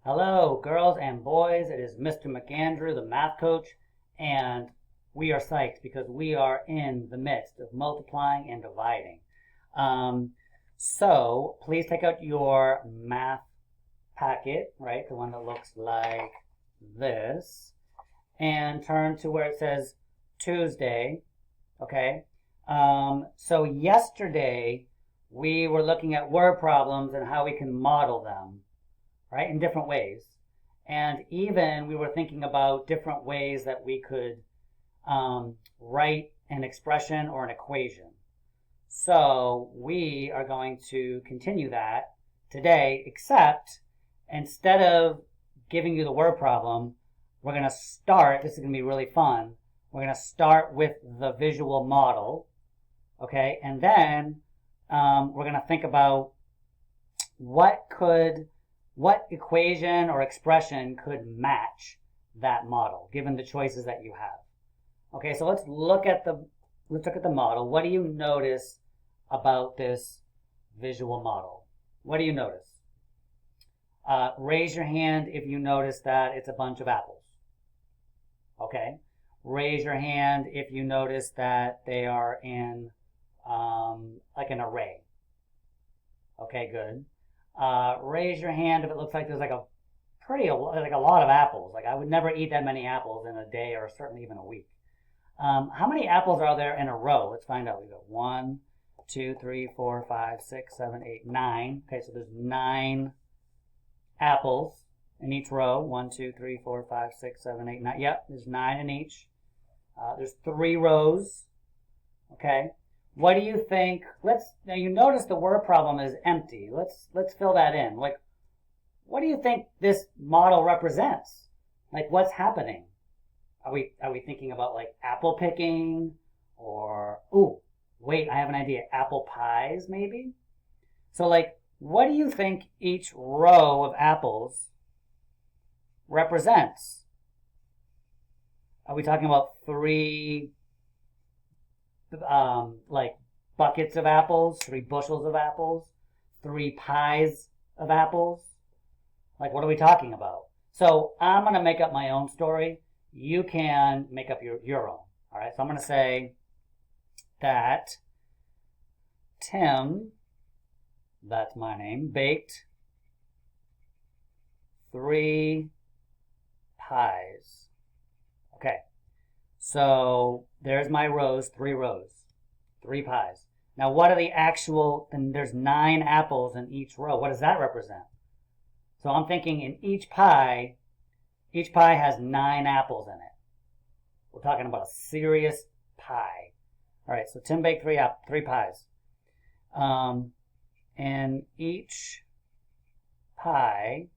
Hello, girls and boys. It is Mr. McAndrew, the math coach, and we are psyched because we are in the midst of multiplying and dividing. So please take out your math packet, right? The one that looks like this, and turn to where it says Tuesday, okay? So yesterday we were looking at word problems and how we can model them, right, in different ways. And even we were thinking about different ways that we could write an expression or an equation. So we are going to continue that today, except instead of giving you the word problem, we're going to start, this is going to be really fun, we're going to start with the visual model, okay? And then we're going to think about what equation or expression could match that model, given the choices that you have. Okay, so let's look at the model. What do you notice about this visual model? What do you notice? Raise your hand if you notice that it's a bunch of apples. Okay. Raise your hand if you notice that they are in like an array. Okay, good. Raise your hand if it looks like there's like a lot of apples. Like I would never eat that many apples in a day or certainly even a week. How many apples are there in a row? Let's find out. We got 1, 2, 3, 4, 5, 6, 7, 8, 9. Okay, so there's 9 apples in each row. 1, 2, 3, 4, 5, 6, 7, 8, 9. Yep, there's 9 in each. There's 3 rows. Okay. What do you think? Now you notice the word problem is empty. Let's fill that in. Like, what do you think this model represents? Like, what's happening? Are we thinking about like apple picking or wait, I have an idea. Apple pies maybe? So like, what do you think each row of apples represents? Are we talking about 3 like buckets of apples, 3 bushels of apples, 3 pies of apples? Like, what are we talking about? So I'm going to make up my own story. You can make up your own. All right, so I'm going to say that Tim, that's my name, baked 3 pies. Okay. So there's my rows, 3 rows, 3 pies. Now what are the actual, and there's 9 apples in each row. What does that represent? So I'm thinking in each pie has 9 apples in it. We're talking about a serious pie. All right, so Tim baked 3 pies. In each pie,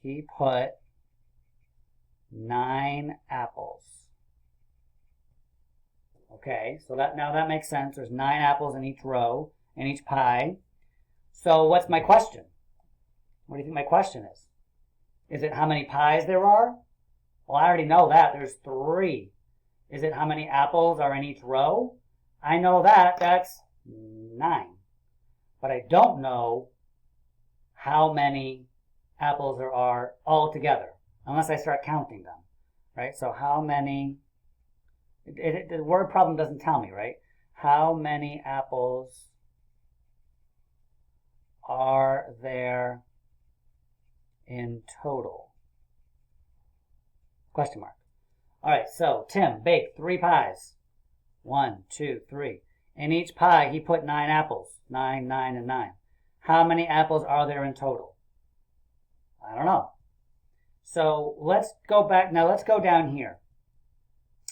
he put 9 apples. Okay, so now that makes sense. There's 9 apples in each row, in each pie. So what's my question? What do you think my question is? Is it how many pies there are? Well, I already know that. There's 3. Is it how many apples are in each row? I know that. That's 9. But I don't know how many apples there are altogether, unless I start counting them, right? So how many, the word problem doesn't tell me, right? How many apples are there in total? Question mark. All right, so Tim baked 3 pies. 1, 2, 3. In each pie, he put 9 apples. 9, 9, and 9. How many apples are there in total? I don't know. So let's go back. Now let's go down here.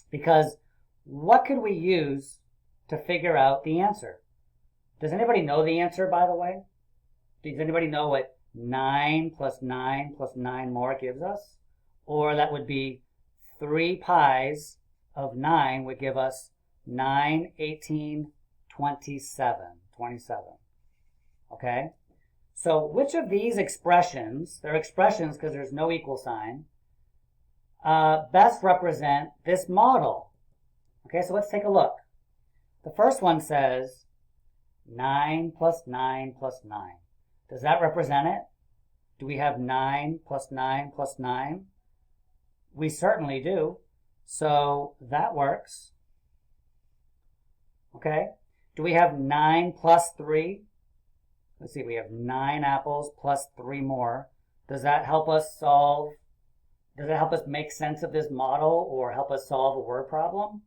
Because what could we use to figure out the answer? Does anybody know the answer, by the way? Does anybody know what 9 plus 9 plus 9 more gives us? Or that would be 3 pies of 9 would give us 9, 18, 27. 27. Okay? So which of these expressions, they're expressions because there's no equal sign, best represent this model? Okay, so let's take a look. The first one says 9 plus 9 plus 9. Does that represent it? Do we have 9 plus 9 plus 9? We certainly do. So that works. Okay. Do we have 9 plus 3? Let's see, we have 9 apples plus 3 more. Does that help us solve, does it help us make sense of this model or help us solve a word problem?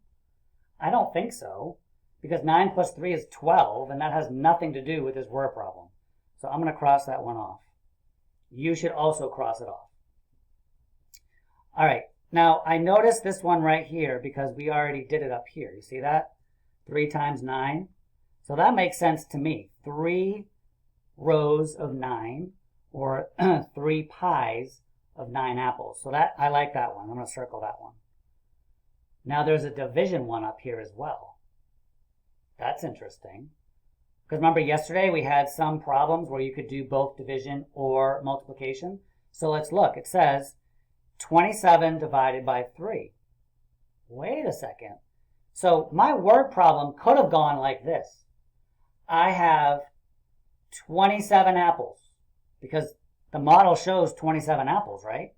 I don't think so, because 9 plus 3 is 12, and that has nothing to do with this word problem. So I'm going to cross that one off. You should also cross it off. All right, now I noticed this one right here because we already did it up here. You see that? 3 times 9. So that makes sense to me. 3 rows of 9, or 3 pies of 9 apples. So that, I like that one. I'm going to circle that one. Now there's a division one up here as well. That's interesting. Because remember yesterday we had some problems where you could do both division or multiplication. So let's look. It says 27 divided by 3. Wait a second. So my word problem could have gone like this. I have 27 apples because the model shows 27 apples, right?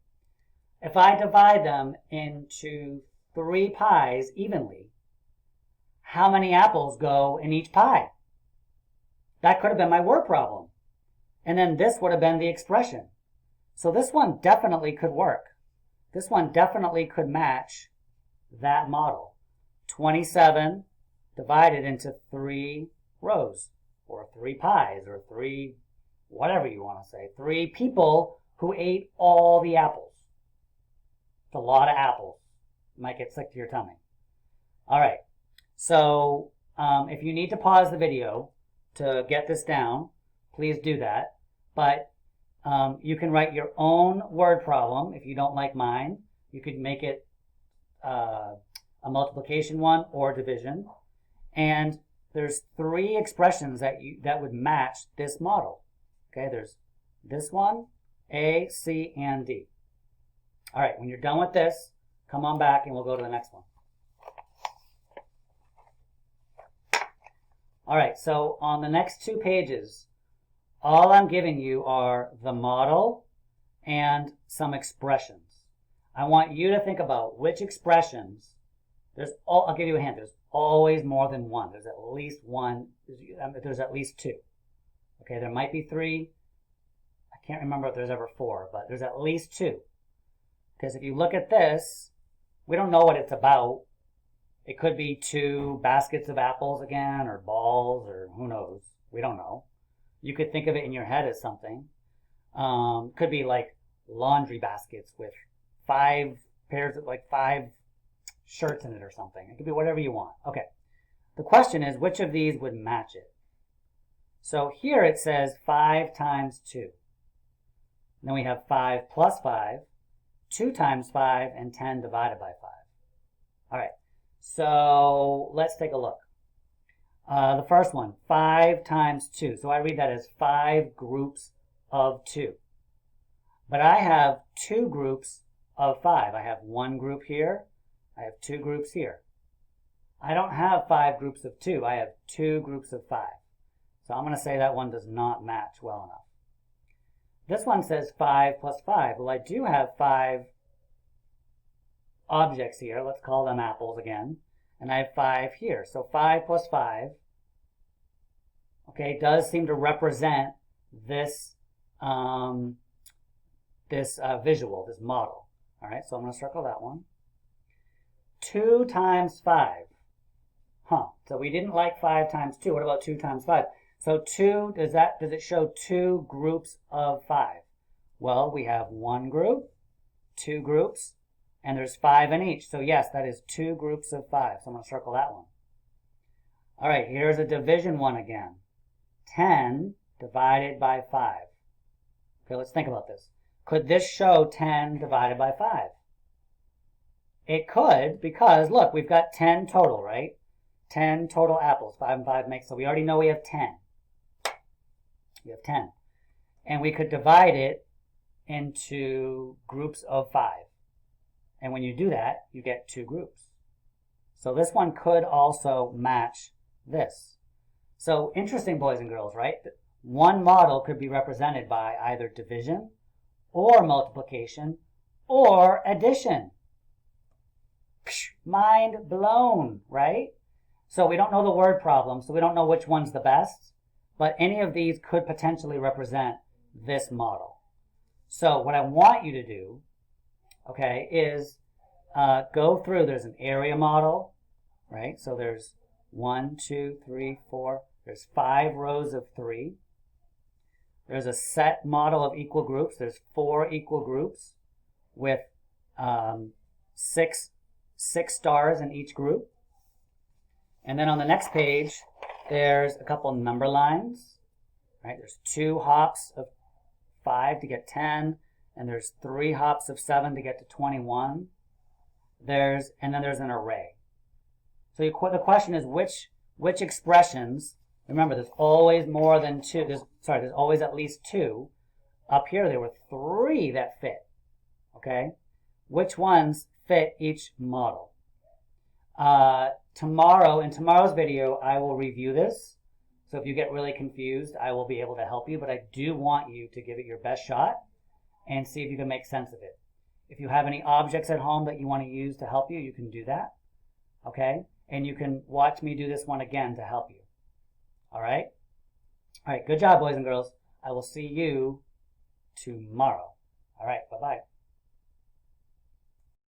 If I divide them into 3 pies evenly, how many apples go in each pie? That could have been my word problem. And then this would have been the expression. So this one definitely could work. This one definitely could match that model. 27 divided into 3 rows, or 3 pies, or 3, whatever you want to say. 3 people who ate all the apples. It's a lot of apples. You might get sick to your tummy. All right. So if you need to pause the video to get this down, please do that. But you can write your own word problem if you don't like mine. You could make it a multiplication one or division. And there's 3 expressions that would match this model. Okay, there's this one, A, C, and D. All right, when you're done with this, come on back and we'll go to the next one. All right, so on the next 2 pages, all I'm giving you are the model and some expressions. I want you to think about which expressions. I'll give you a hint. There's always more than one. There's at least one. There's at least 2. Okay, there might be 3. I can't remember if there's ever 4, but there's at least 2. Because if you look at this, we don't know what it's about. It could be 2 baskets of apples again, or balls, or who knows. We don't know. You could think of it in your head as something. Could be like laundry baskets with 5 pairs of, like 5 shirts in it or something. It could be whatever you want. Okay. The question is, which of these would match it? So here it says 5 times 2. Then we have 5 plus 5, 2 times 5, and 10 divided by 5. All right. So let's take a look. The first one, 5 times 2. So I read that as 5 groups of 2. But I have 2 groups of 5. I have 1 group here. I have 2 groups here. I don't have 5 groups of 2. I have 2 groups of 5. So I'm going to say that one does not match well enough. This one says 5 plus 5. Well, I do have 5 objects here. Let's call them apples again. And I have 5 here. So 5 plus 5, okay, does seem to represent this, visual, this model. All right, so I'm going to circle that one. 2 times 5. So we didn't like 5 times 2. What about 2 times 5? So 2, does it show 2 groups of 5? Well, we have 1 group, 2 groups, and there's 5 in each. So yes, that is 2 groups of 5. So I'm going to circle that one. All right, here's a division one again. 10 divided by 5. Okay, let's think about this. Could this show 10 divided by 5? It could, because look, we've got 10 total, right? 10 total apples. 5 and 5 makes, so we already know we have 10. We have 10. And we could divide it into groups of 5. And when you do that, you get 2 groups. So this one could also match this. So interesting, boys and girls, right? One model could be represented by either division or multiplication or addition. Mind blown, right? So we don't know the word problem, so we don't know which one's the best, but any of these could potentially represent this model. So what I want you to do, okay, is go through. There's an area model, right? So there's 1, 2, 3, 4. There's 5 rows of 3. There's a set model of equal groups. There's 4 equal groups with 6 stars in each group. And then on the next page, there's a couple number lines, right? There's 2 hops of 5 to get 10, and there's 3 hops of 7 to get to 21. And then there's an array. So the question is which expressions, remember there's always more than 2, there's always at least 2. Up here there were 3 that fit, okay? Which ones fit each model? In tomorrow's video, I will review this. So if you get really confused, I will be able to help you, but I do want you to give it your best shot and see if you can make sense of it. If you have any objects at home that you want to use to help you, you can do that, okay? And you can watch me do this one again to help you, all right? All right, good job, boys and girls. I will see you tomorrow. All right, bye-bye.